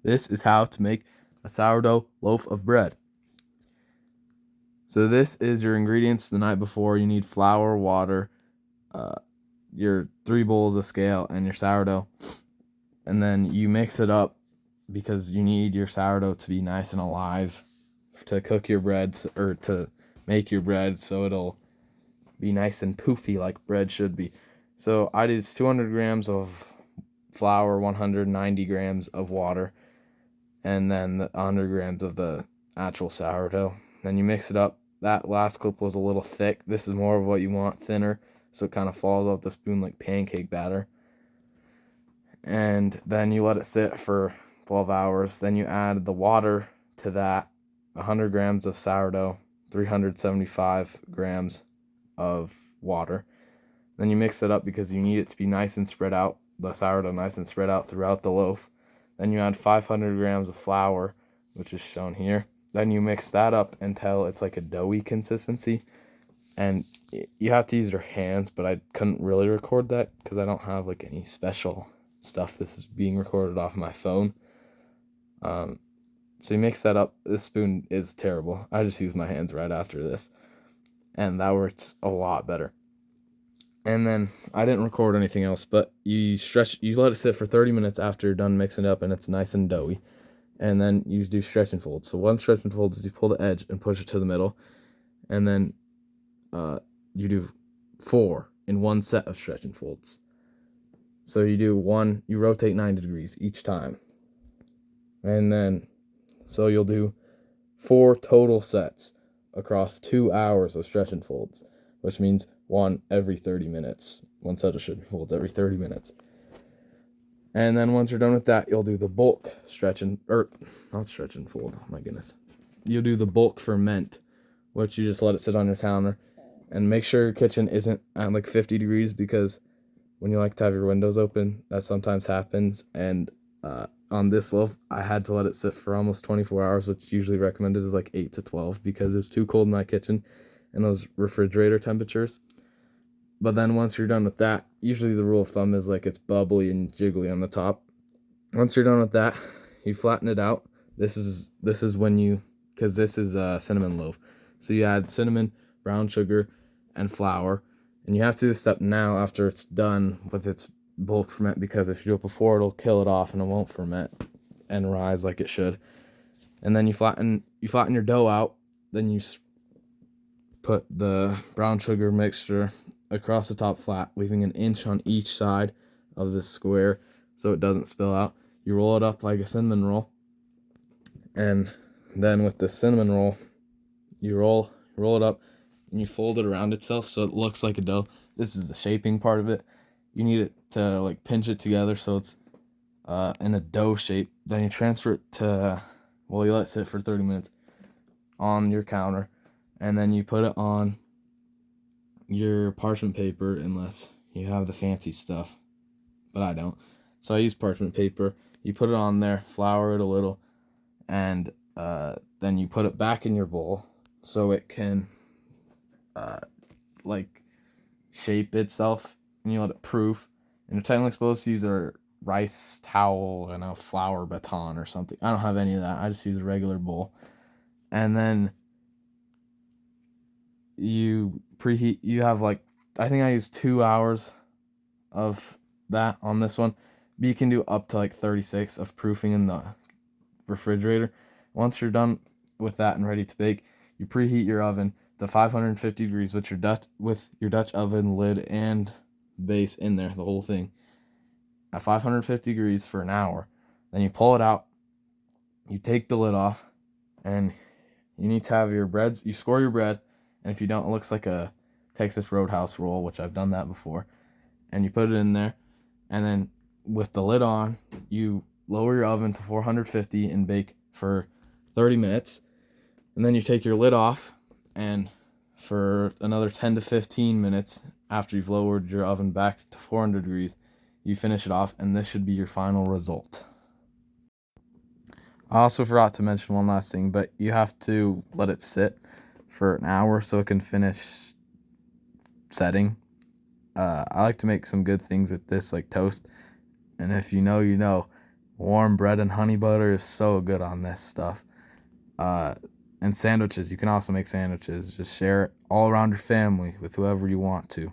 This is how to make a sourdough loaf of bread. So this is your ingredients the night before. You need flour, water, your 3 bowls of scale, and your sourdough. And then you mix it up because you need your sourdough to be nice and alive to cook your bread, or to make your bread so it'll be nice and poofy like bread should be. So I did 200 grams of flour, 190 grams of water, and then 100 grams of the actual sourdough. Then you mix it up. That last clip was a little thick. This is more of what you want, thinner, so it kind of falls off the spoon like pancake batter. And then you let it sit for 12 hours. Then you add the water to that, 100 grams of sourdough, 375 grams of water. Then you mix it up because you need it to be nice and spread out, the sourdough nice and spread out throughout the loaf. Then you add 500 grams of flour, which is shown here. Then you mix that up until it's like a doughy consistency. And you have to use your hands, but I couldn't really record that because I don't have like any special stuff. This is being recorded off my phone. So you mix that up. This spoon is terrible. I just use my hands right after this, and that works a lot better. And then I didn't record anything else, but you let it sit for 30 minutes after you're done mixing it up and it's nice and doughy. And then you do stretch and fold. So one stretch and fold is you pull the edge and push it to the middle, and then you do 4 in one set of stretch and folds. So you rotate 90 degrees each time. And then, so you'll do 4 total sets across 2 hours of stretch and folds, which means one every 30 minutes. One set of stretch and folds every 30 minutes. And then once you're done with that, you'll do the bulk not stretch and fold, oh my goodness. You'll do the bulk ferment, which you just let it sit on your counter. And make sure your kitchen isn't at like 50 degrees, because when you like to have your windows open, that sometimes happens. And on this loaf, I had to let it sit for almost 24 hours, which usually recommended is like 8 to 12, because it's too cold in my kitchen and those refrigerator temperatures. But then once you're done with that, usually the rule of thumb is like it's bubbly and jiggly on the top. Once you're done with that, you flatten it out. This is when because this is a cinnamon loaf. So you add cinnamon, brown sugar, and flour. And you have to do this step now after it's done with its bulk ferment, because if you do it before, it'll kill it off and it won't ferment and rise like it should. And then you flatten your dough out. Then you put the brown sugar mixture across the top flat, leaving an inch on each side of the square so it doesn't spill out. You roll it up like a cinnamon roll, and then with the cinnamon roll, you roll it up and you fold it around itself so it looks like a dough. This is the shaping part of it. You need it to like pinch it together so it's in a dough shape. Then you transfer it to, you let it sit for 30 minutes on your counter, and then you put it on your parchment paper, unless you have the fancy stuff, but I don't. So I use parchment paper. You put it on there, flour it a little, and then you put it back in your bowl so it can like shape itself, and you let it proof. And you're technically supposed to use a rice towel and a flour baton or something. I don't have any of that. I just use a regular bowl. And then you preheat. You have like, I think I used 2 hours of that on this one, but you can do up to like 36 of proofing in the refrigerator. Once you're done with that and ready to bake, you preheat your oven to 550 degrees with your Dutch oven lid and base in there, the whole thing, at 550 degrees for an hour. Then you pull it out, you take the lid off, and you need to have your breads. You score your bread, and if you don't, it looks like a Texas Roadhouse roll, which I've done that before. And you put it in there, and then with the lid on, you lower your oven to 450 and bake for 30 minutes. And then you take your lid off, and for another 10 to 15 minutes after you've lowered your oven back to 400 degrees, you finish it off, and this should be your final result. I also forgot to mention one last thing, but you have to let it sit for an hour so it can finish setting. I like to make some good things with this, like toast. And if you know, you know. Warm bread and honey butter is so good on this stuff. Uh, and sandwiches. You can also make sandwiches. Just share it all around your family with whoever you want to.